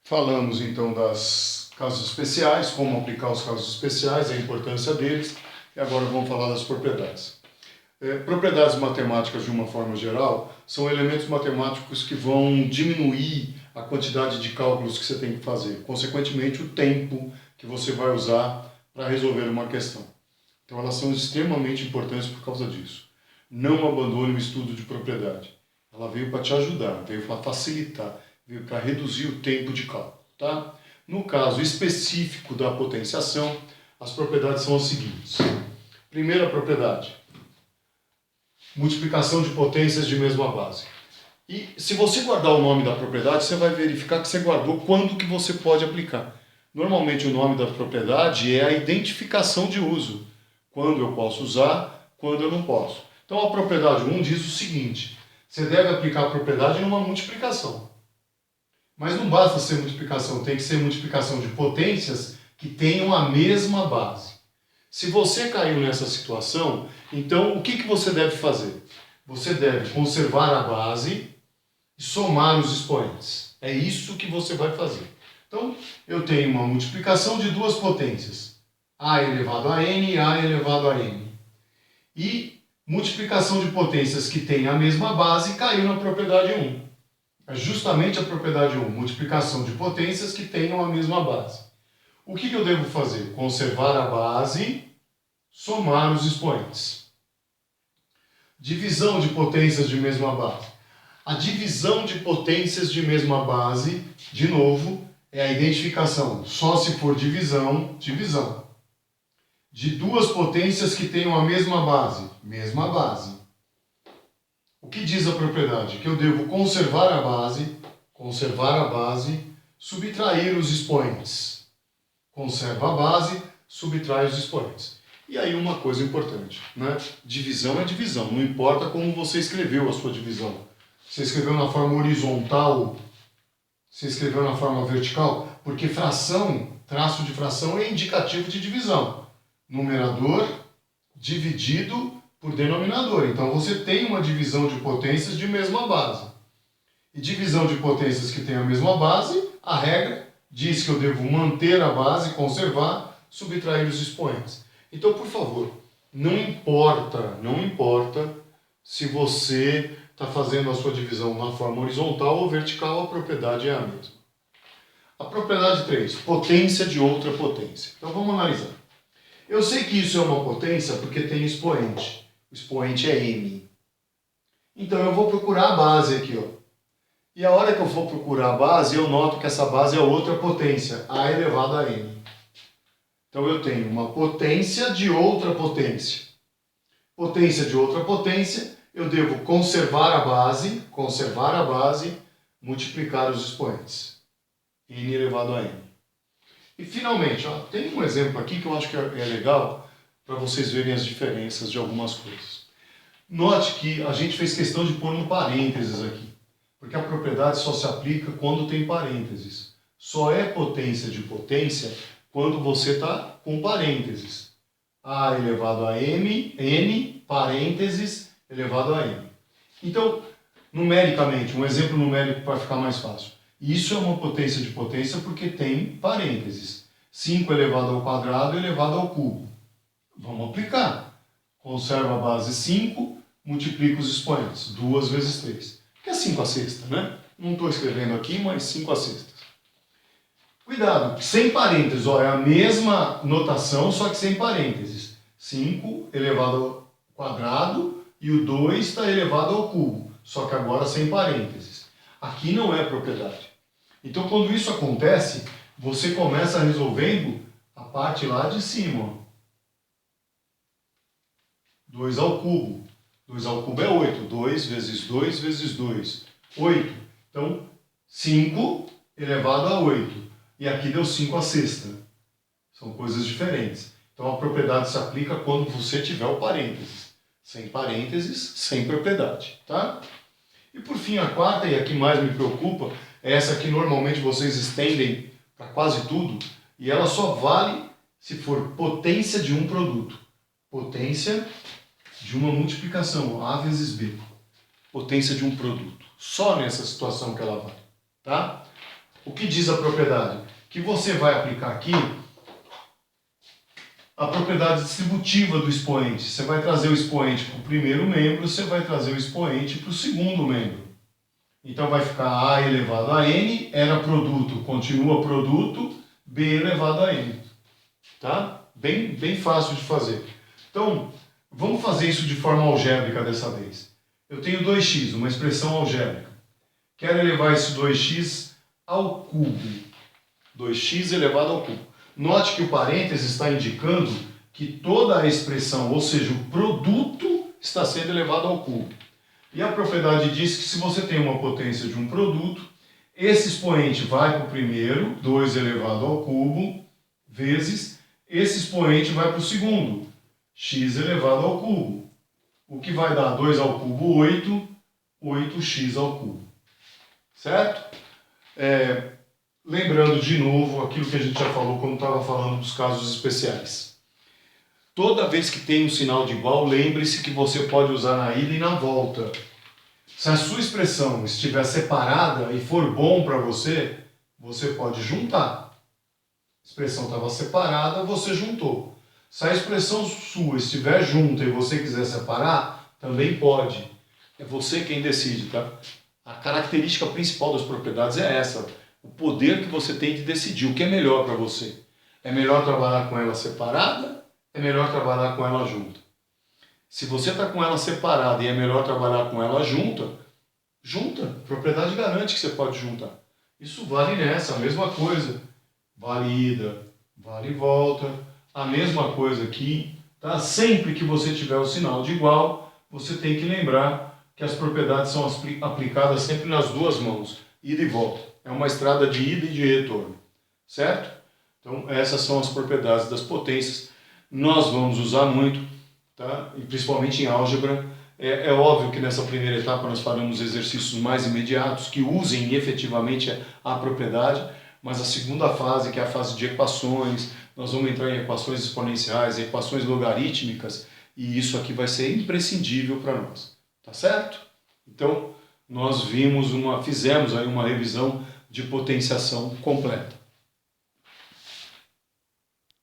Falamos então das casos especiais, como aplicar os casos especiais, a importância deles, e agora vamos falar das propriedades. Propriedades matemáticas, de uma forma geral, são elementos matemáticos que vão diminuir a quantidade de cálculos que você tem que fazer, consequentemente o tempo que você vai usar para resolver uma questão. Então elas são extremamente importantes por causa disso. Não abandone o estudo de propriedade. Ela veio para te ajudar, veio para facilitar, veio para reduzir o tempo de cálculo. Tá? No caso específico da potenciação, as propriedades são as seguintes. Primeira propriedade, multiplicação de potências de mesma base. E se você guardar o nome da propriedade, você vai verificar que você guardou quando que você pode aplicar. Normalmente o nome da propriedade é a identificação de uso. Quando eu posso usar, quando eu não posso. Então a propriedade 1 diz o seguinte: você deve aplicar a propriedade numa multiplicação. Mas não basta ser multiplicação, tem que ser multiplicação de potências que tenham a mesma base. Se você caiu nessa situação, então o que você deve fazer? Você deve conservar a base e somar os expoentes. É isso que você vai fazer. Então, eu tenho uma multiplicação de duas potências, a elevado a n e a elevado a n. E multiplicação de potências que têm a mesma base caiu na propriedade 1. É justamente a propriedade 1, multiplicação de potências que tenham a mesma base. O que eu devo fazer? Conservar a base, somar os expoentes. Divisão de potências de mesma base. A divisão de potências de mesma base, de novo, é a identificação. Só se for divisão, divisão. De duas potências que tenham a mesma base, mesma base. O que diz a propriedade? Que eu devo conservar a base, subtrair os expoentes. Conserva a base, subtrai os expoentes. E aí uma coisa importante, né? Divisão é divisão, não importa como você escreveu a sua divisão. Você escreveu na forma horizontal, você escreveu na forma vertical, porque fração, traço de fração é indicativo de divisão. Numerador dividido por denominador. Então você tem uma divisão de potências de mesma base. E divisão de potências que tem a mesma base, a regra diz que eu devo manter a base, conservar, subtrair os expoentes. Então, por favor, não importa se você está fazendo a sua divisão na forma horizontal ou vertical, a propriedade é a mesma. A propriedade 3, potência de outra potência. Então vamos analisar. Eu sei que isso é uma potência porque tem expoente. O expoente é m. Então eu vou procurar a base aqui, ó. E a hora que eu for procurar a base, eu noto que essa base é outra potência, a elevado a n. Então eu tenho uma potência de outra potência. Potência de outra potência, eu devo conservar a base, multiplicar os expoentes. n elevado a n. E finalmente, ó, tem um exemplo aqui que eu acho que é legal para vocês verem as diferenças de algumas coisas. Note que a gente fez questão de pôr um parênteses aqui, porque a propriedade só se aplica quando tem parênteses. Só é potência de potência quando você está com parênteses. A elevado a m, n, parênteses, elevado a m. Então, numericamente, um exemplo numérico para ficar mais fácil. Isso é uma potência de potência porque tem parênteses. 5 elevado ao quadrado elevado ao cubo. Vamos aplicar. Conserva a base 5, multiplica os expoentes. 2 vezes 3. Que é 5 a sexta, né? Não estou escrevendo aqui, mas 5 a sexta. Cuidado, sem parênteses, ó, é a mesma notação, só que sem parênteses. 5 elevado ao quadrado e o 2 está elevado ao cubo, só que agora sem parênteses. Aqui não é propriedade. Então, quando isso acontece, você começa resolvendo a parte lá de cima. Ó. 2 ao cubo. 2 ao cubo é 8. 2 vezes 2 vezes 2. 8. Então, 5 elevado a 8. E aqui deu 5 a sexta. São coisas diferentes. Então a propriedade se aplica quando você tiver o parênteses. Sem parênteses, sem propriedade. Tá? E por fim, a quarta, e a que mais me preocupa, é essa que normalmente vocês estendem para quase tudo, e ela só vale se for potência de um produto. Potência de uma multiplicação, A vezes B. Potência de um produto. Só nessa situação que ela vale. Tá? O que diz a propriedade? Que você vai aplicar aqui a propriedade distributiva do expoente. Você vai trazer o expoente para o primeiro membro, você vai trazer o expoente para o segundo membro. Então vai ficar A elevado a N, era produto, continua produto, B elevado a N. Tá? Bem fácil de fazer. Então, vamos fazer isso de forma algébrica dessa vez. Eu tenho 2x, uma expressão algébrica. Quero elevar esse 2x ao cubo. 2x elevado ao cubo. Note que o parênteses está indicando que toda a expressão, ou seja, o produto, está sendo elevado ao cubo. E a propriedade diz que se você tem uma potência de um produto, esse expoente vai para o primeiro, 2 elevado ao cubo, vezes, esse expoente vai para o segundo, x elevado ao cubo. O que vai dar 2 ao cubo, 8, 8x ao cubo. Certo? Lembrando de novo aquilo que a gente já falou quando estava falando dos casos especiais. Toda vez que tem um sinal de igual, lembre-se que você pode usar na ida e na volta. Se a sua expressão estiver separada e for bom para você, você pode juntar. A expressão estava separada, você juntou. Se a expressão sua estiver junta e você quiser separar, também pode. É você quem decide, tá? A característica principal das propriedades é essa. O poder que você tem de decidir o que é melhor para você. É melhor trabalhar com ela separada? É melhor trabalhar com ela junta. Se você está com ela separada e é melhor trabalhar com ela junta, junta. A propriedade garante que você pode juntar. Isso vale nessa, a mesma coisa. Vale ida, vale volta, a mesma coisa aqui. Tá? Sempre que você tiver o sinal de igual, você tem que lembrar que as propriedades são aplicadas sempre nas duas mãos, ida e volta. É uma estrada de ida e de retorno, certo? Então essas são as propriedades das potências. Nós vamos usar muito, tá? E principalmente em álgebra. É óbvio que nessa primeira etapa nós faremos exercícios mais imediatos que usem efetivamente a propriedade, mas a segunda fase, que é a fase de equações, nós vamos entrar em equações exponenciais, equações logarítmicas, e isso aqui vai ser imprescindível para nós, tá certo? Então nós fizemos aí uma revisão de potenciação completa.